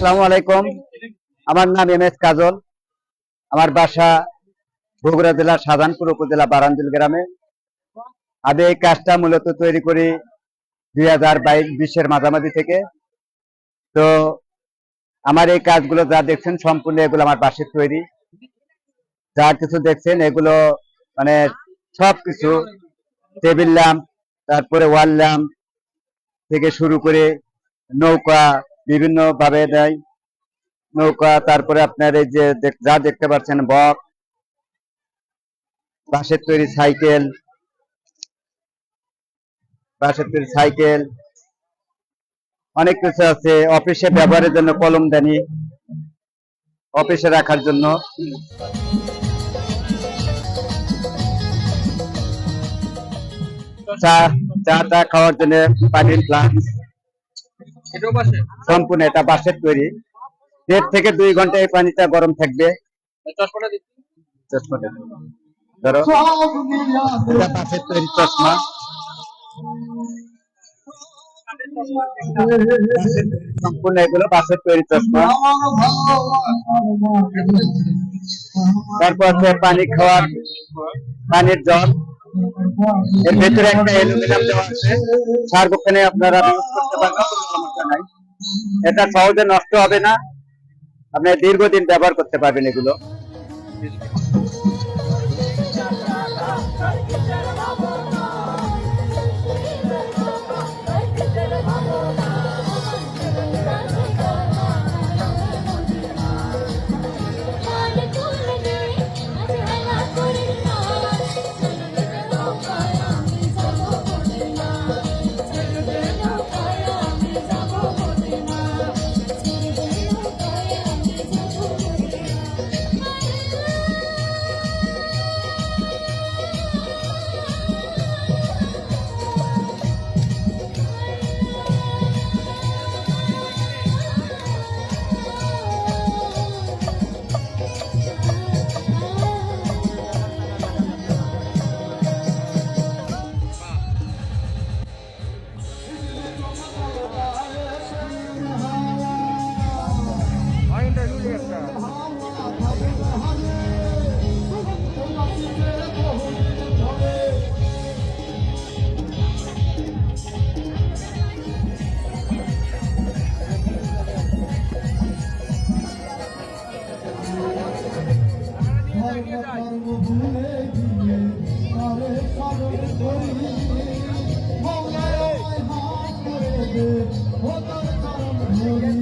আসসালামু আলাইকুম। আমার নাম এম.এস. কাজল। আমার বাসা বগুড়া জেলার শাহজাহানপুর উপজেলা বারাঞ্জল গ্রামে। আমি এই কাজটা মূলত তৈরি করি 2022-20 মাঝামাঝি থেকে। তো আমার এই কাজগুলো যা দেখছেন সম্পূর্ণ এগুলো আমার বাঁশের তৈরি। যা কিছু দেখছেন এগুলো মানে সবকিছু, টেবিল ল্যাম্প, তারপরে ওয়াল ল্যাম্প থেকে শুরু করে নৌকা বিভিন্ন ভাবে দেয় নৌকা, তারপরে আপনার এই যে যা দেখতে পাচ্ছেন বক, বাঁশের তৈরি সাইকেল, অনেক কিছু আছে। অফিসে ব্যবহারের জন্য কলমদানি, অফিসে রাখার জন্য। চা খাওয়ার জন্য পানির গ্লাস, সম্পূর্ণ এটা বাঁশের তৈরি। 1.5 থেকে 2 ঘন্টা এই পানিটা গরম থাকবে। চশমাটা ধরো, এটা বাঁশের তৈরি চশমা। সম্পূর্ণ এগুলো বাঁশের তৈরি চশমা। তারপর পানি খাওয়ার পানির জল, এর ভেতরে একটা অ্যালুমিনিয়াম দেওয়া আছে, সার্বক্ষণে আপনারা ইউজ করতে পারবেন, কোনো সমস্যা নাই। এটা সহজে নষ্ট হবে না, আপনি দীর্ঘদিন ব্যবহার করতে পারবেন এগুলো। Oh,